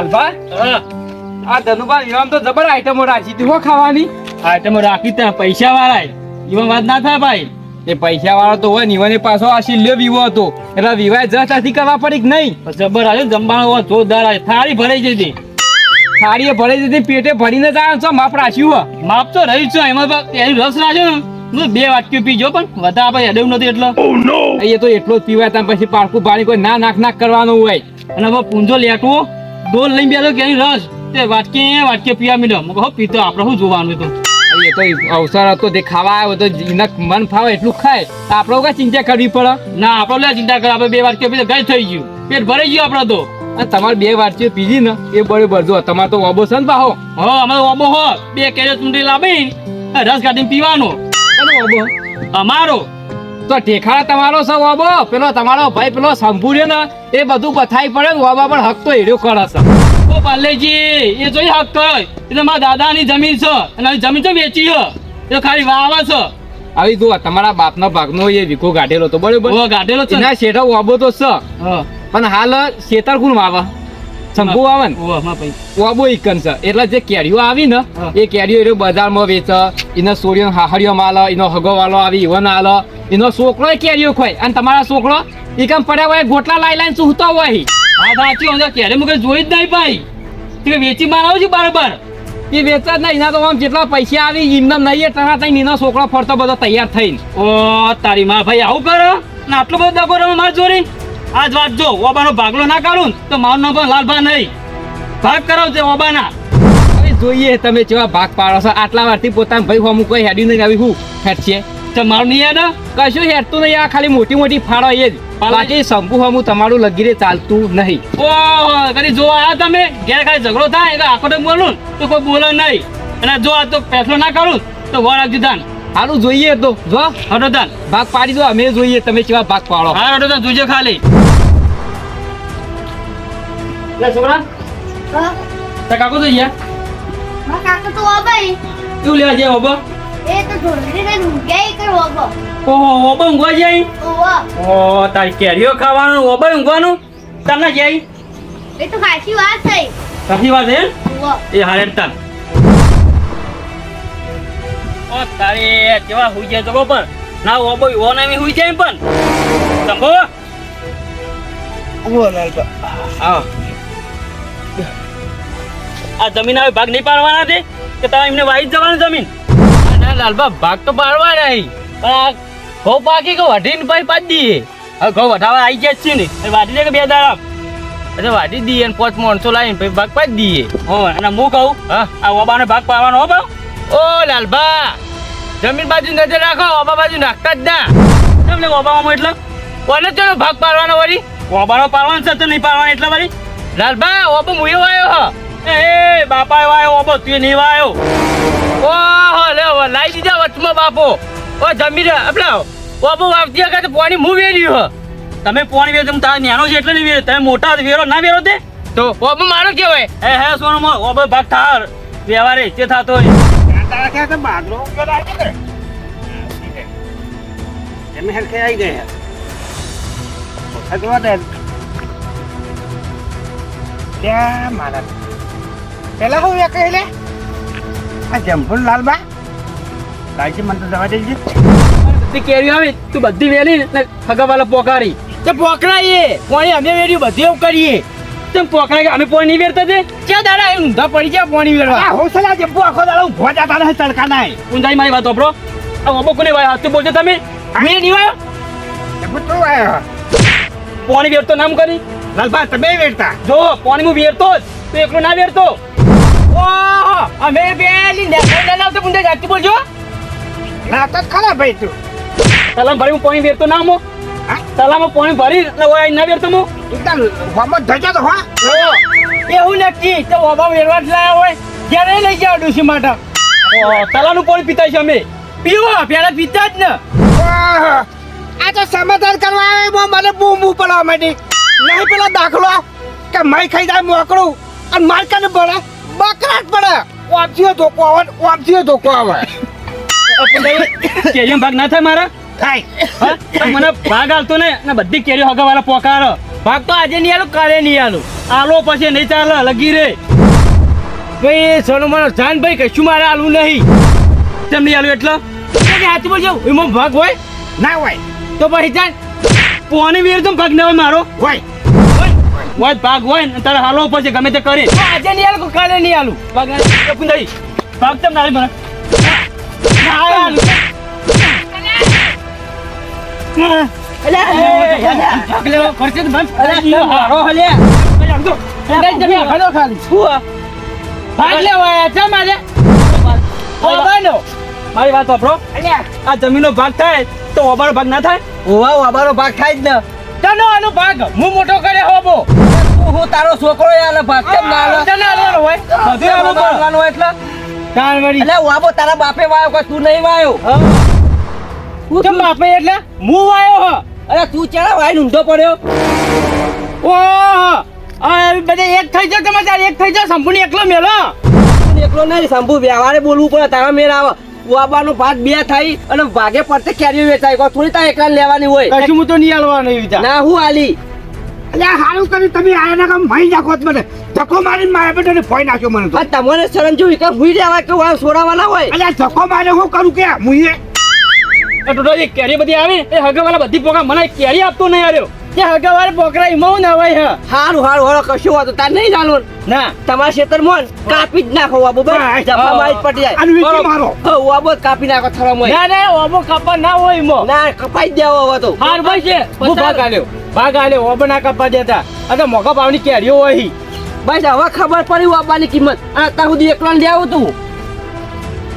લાલભા આ ધનુભા ઈવામ તો જબર આઈટમો રાખી હતી હો ખાવાની. આઈટમો રાખી ત્યાં પૈસા વાળા ઈવન વાત ના થાય ભાઈ. એ પૈસા વાળો તો હોય ને ઈવને પાછો આ શિલ્યો વિવો હતો એટલે વિવાહ જતાથી કરવા પડી કે નહીં. જબર આવ્યો જમવાનું જોરદાર આવ્યો થાળી ભરાઈ જતી. થાળીએ ભરાઈ જતી પેટે ભરીને જ આવ્યો છો માપ રાખ્યું હો. માપ તો રહ્યું છે એમાં એની રસ રાખ્યો ને 2 વાટકીઓ પીજો પણ વધારે આપણે હેડવું નથી એટલે એ તો એટલો જ પીવાય ત્યાં પછી પારકું પાણી કોઈ નાક કરવાનું હોય. અને હવે પૂંજો લેટવો ડોલ લઈને બેઠો કે એની રસ તે વાટકે પીવા મીડો હું કહું પીતો આપણે શું જોવાનું તો એ તો અવસર હતો તે ખાવા આવ્યો તો એને મન ફાવે એટલું ખાય આપણે કઈ ચિંતા કરવી પડે. ના આપણે લે ચિંતા કરે આપણે 2 વાટકીઓ પીધો ગઈ થઈ ગયું પેટ ભરાઈ ગયું આપણે તો. અને તમારે 2 વાટકીઓ પીધી ને એ બરોબર જો તમારે તો ઓબો છે ને પાહો. હો અમે ઓબો હો 2 કેરીઓ ચૂંટી લાવી રસ કાઢીને પીવાનો. ઓબો અમારો તો ઠેખાડા તમારો છે ઓબો. પેલો તમારો ભાઈ પેલો સંભુર્યો ને એ બધું બથાઈ પડે ને ઓબા પણ હક તો હેડ્યો કરે છે. ઓ પાલેજી એ જોઈ હક કરે એટલે મારા દાદાની જમીન છે અને જમીન તો વેચી છે એ ખાલી વાવે છે. આવી જો તમારા બાપનો ભાગનો એ વીઘો ગાઢેલો તો બરોબર ગાઢેલો છે એના શેઠો ઓબો તો છે પણ હાલ શેતર કોણ વાવે શંભુ આવે ને ઓબો ઈકન છે એટલે જે કેરીઓ આવી ને એ કેરીઓ એ બજારમાં વેચે એનો સોળીઓ હાહડીઓ માલ એનો હગો વાળો આવી એવો ના હાલ એનો છોકરો કેરીઓ ખોય અને તમારા છોકરો ઈકન પડ્યા હોય ગોટલા લાઈ સૂતો હોય. હા સાચી કેરી મુકે જોઈ જ નહીં ભાઈ તે વેચી મારાવ છે બરાબર એ વેચા જ નહીં એના તો આમ જેટલા પૈસા આવી એમને નહીં ટકા થઈને એનો છોકરો ફરતો બધો તૈયાર થઈને. ઓ તારી માં ભાઈ આવું કરો ને આટલો બધો દગો રમે માર જોરી. આજ વાત જો ઓબાનો ભાગલો ના કાઢું તો મારું નામ પણ લાલભા નહીં ભાગ કરાવજે ઓબાના. હવે જોઈએ તમે કેવા ભાગ પાડો છો આટલા વારથી પોતાના ભાઈ હોમું કોઈ હેડી નહીં આવી હું હેડ છે તો મારું નહીં યાદ કશું હેડતું નહીં આ ખાલી મોટી ફાળો એ જ બાકી શંભુ હોમું તમારું લગીરે ચાલતું નહીં. ઓહો કદી જોવા આવ્યા તમે ઘેર ખાલી ઝઘડો થાય એટલે આખો ટાઈમ બોલું તો કોઈ બોલે નહીં અને જો આ તો ફેસલો ના કરું તો વર રાખજો દાન સારું જોઈએ તો જો હટો દાન ભાગ પાડી દો અમે જોઈએ તમે કેવા ભાગ પાડો. હા હટો દાન જોજો ખાલી છોકરા કાકો તો યાર કાકા તો ઓબાઈ તું લેવા જાય ઓબો એ તો ઢોલરીને ઊંઘાઈ કર ઓબો. ઓહો ઓબો ઊંઘવા જાય ઓવા ઓ તારી કેરીઓ ખાવાનું ઓબો ઊંઘવાનું તને જાય એ તો ખાસી વાત છે. સાચી વાત છે ઓવા એ હારે તન ઓ તારે કેવા હુઈ જાય તો પણ ના ઓબો ઓ ના હુઈ જાય પણ તંબો ઓ લાલબા આવો આ જમીન હવે ભાગ નહીં પાડવાના છે કે તમે એમને વાઈ જ જવાનું જમીન. ના લાલબા ભાગ તો પાડવા નહીં પણ આ ઘઉં પાકી કે વાઢીને ભાઈ પાડી દઈએ. હવે ઘઉં વઢાવા આવી ગયા જ છે ને એ વાઢી દે કે 2 દાડા એટલે વાટી દઈએ અને 5 માણસો લાવીને પછી ભાગ પાડી દઈએ. હો અને હું કહું હા આ ઓબાને ભાગ પાડવાનો હો બા. ઓ લાલબા જમીન બાજુ નજર રાખો ઓબા બાજુ નાખતા જ ના. તમને ઓબામાં એટલે કોને ચલો ભાગ પાડવાનો વળી ઓબાનો પાડવાનો છે તો નહીં પાડવાનો એટલે વળી લાલબા ઓબો મુયો આવ્યો હ એ બાપા વાયો ઓબો તું નહીં વાયો. ઓહો લે લાઈ દીધા વચમાં બાપો ઓ જમીન આપણે ઓબો વાવતી વખતે પાણી મું વેર્યું હ તમે પોણી વેરો તારા ન્યાનો છે એટલે નહીં વેરો તમે મોટા વેરો ના વેરો તે તો ઓબો મારો કેવાય હે સોનો ઓબો ભાગ થાર વ્યવહારે તે થાતો હોય તારા ક્યાં તો બાગલો આવી ગયો એમ હેરખે આવી ગયા હજવા દે ત્યાં મારા પેલા હું વે કહે લે આ જંપુર લાલબા કાલથી મને તો જવા દેજે બધી કેરી આવે તું બધી વેલી ને ફગાવાલા પોકારી તે પોકરાઈએ પાણી અમે વેર્યું બધું એવું કરીએ તેમ પોકરાય અમે પાણી નહીં વેરતા તે ક્યાં દાડા એ ઊંધા પડી ગયા પાણી વેરવા આ હોસલા જંપુ આખો દાડો ઊભો જતા રહે તડકા નાય ઊંધાઈ મારી વાત વાપરો આ ઓબો કોને વાય હાથ બોલજો તમે મેં નહીં વાયો જંપુ તો આયો પાણી વેરતો નામ કરી લાલબા તમે વેરતા જો પાણી હું વેરતો જ તો એકલો ના વેરતો. ઓહો અમે બેલી ને ના તો મુંડે જાતી બોલજો ના તો ખરા ભાઈ તું તલામ ભરી હું પાણી વેરતો ના મો હા તલામાં પાણી ભરી એટલે ઓય ના વેરતો મો એકદમ હોમત ધજા તો હા એવું નક્કી તો ઓબા વેરવા જ લાયા હોય ક્યારે લઈ જાવ ડુસી માટે તલાનું પાણી પીતા છે અમે પીવો પેલા પીતા જ ને ઓહો, આ તો સમાધાન કરવા આવે બહુ મને બૂમ બૂમ પડવા માંડી નહીં પેલો દાખલો કે મય ખાઈ જાય મોકળું અને માર કાને પડે બકરાટ પડે વાપસીઓ ધોકો આવે વાપસીઓ ધોકો આવે કેરીઓ ભાગ ના થાય મારા થાય હા તો મને ભાગ આલતો ને બધી કેરીઓ હગાવાલા પોકાર ભાગ તો આજે નહીં આલું કાલે નહીં આલું આલો પછી નહીં ચાલે લગી રે ભાઈ સોનો મારો જાન ભાઈ કશું મારે આલું નહીં તેમ નહીં આલું એટલે હાથ બોલજો એમાં ભાગ હોય ના હોય તો પછી જાન પોની વીર તો ભાગ ના હોય મારો હોય હોય ભાગ હોય ને તારે હાલો પછી ગમે તે કરી આજે નહીં આલું કાલે નહીં આલું ભાગ નહીં ભાગ તેમ ના મને ના આલું ભાગ લેવો ખર્ચે તો બંધ હારો હલે ભાગ લેવા છે મારે મારી વાત વાપરો આ જમીનનો ભાગ થાય તો ઓબાનો ભાગ ના થાય ઓવા ઓબાનો ભાગ થાય જ ને તનો આનો ભાગ હું મોટો કરે હોબો હું તારો છોકરો યાર ભાગ કેમ ના આલે તને આલવાનો હોય બધું આલવાનું કરવાનો એટલે તાર વળી એટલે વાબો તારા બાપે વાયો કે તું નહીં વાયો કેમ બાપે એટલે હું વાયો હ અરે તું ચાલા વાય ઊંધો પડ્યો ઓહ આ બધે એક થઈ જાવ તમે તાર એક થઈ જાવ સંપૂર્ણ એકલો મેલો તું એકલો નહીં સંભુ વ્યવહારે બોલવું પડે તારા મેળ આવે વાબાનો ભાગ બે થઈ અને ભાગે પડતે કેરીઓ વેચાય કોઈ થોડી તાર એકલા લેવાની હોય કશું હું તો નહીં આલવાનો એવી વિચાર ના હું આલી અલ્યા હારું કર્યું તમે આયા કામ મહી નાખો જ મને ધક્કો મારીને મારા બેટાને ફોઈ નાખ્યો મને તો આ તમને શરમ જોઈ કે હુઈ રહેવા કે વાવ છોડાવાના હોય અલ્યા ધક્કો મારે હું કરું કે મુઈએ એ ટોટલી કેરી બધી આવી એ હગવાલા બધી પોકા મને કેરી આપતો નહીં આવ્યો તે હગવારે પોકરા ઈમાં ના હોય હ હારું હારું હારું કશું વાતો તાર નહીં જાણો ના તમારા ખેતરમાં કાપી જ નાખો વાબો બસ જફા મારી જ પડી જાય અને વીકી મારો હો વાબો કાપી નાખો થરામાં ના ના ઓબો કાપા ના હોય ઈમાં ના કપાઈ જ દેવો હવે તો હાર ભાઈ છે હું ભાગ આલ્યો ઓબો ના કાપા દેતા અને મોગા ભાવની કેરીઓ હોય બસ હવે ખબર પડી વાબાની કિંમત આ તા સુધી એકલા લઈ આવું તું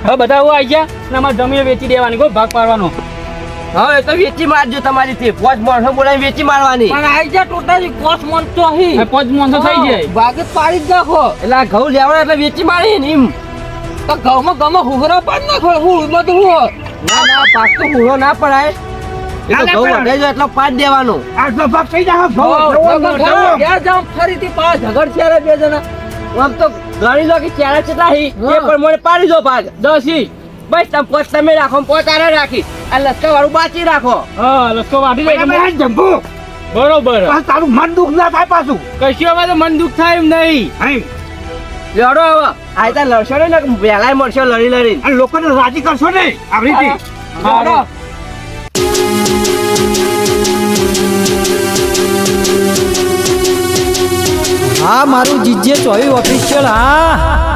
હવે બધા હું આવી ગયા ને અમારે જમીન વેચી દેવાની કોઈ ભાગ પાડવાનો હવે તો વેચી મારજો તમારી થી પોચ માણસો બોલાવી વેચી મારવાની પણ આવી ગયા ટોટલી કોસ મન તો અહીં 5 મન તો થઈ જાય ભાગ જ પાડી જ નાખો એટલે આ ઘઉં લેવડા એટલે વેચી મારી ને એમ તો ઘઉંમાં ગમે હુગરો પાડી નાખો હુળમાં તો હું ના ના પાક તો હુળો ના પડાય એ તો ઘઉં વધે જો એટલો પાડી દેવાનો આટલો ભાગ થઈ જાય ક્યાં જાવ ફરીથી પાસ ઝઘડ છે બે જણા આમ તો ગણી લો કે ચારા કેટલા હી એ પણ મને પાડી દો ભાગ 10 ઈ બસ તમે પોચ તમે રાખો પોચ આરે રાખી આ લસકા વાળું બાચી રાખો હા લસકો વાટી દે બરાબર જંબુ બરોબર પાછું તારું મન દુખ ના થાય પાછું કશું હવે તો મન દુખ થાય એમ નહીં હઈ લડો હવે આ ત્યાં લડશો ને વહેલાય મળશો લડી લડી અને લોકોને રાજી કરશો ને આવી રીતે હારો હા મારું જીજે ચોવી ઓફિશિયલ હા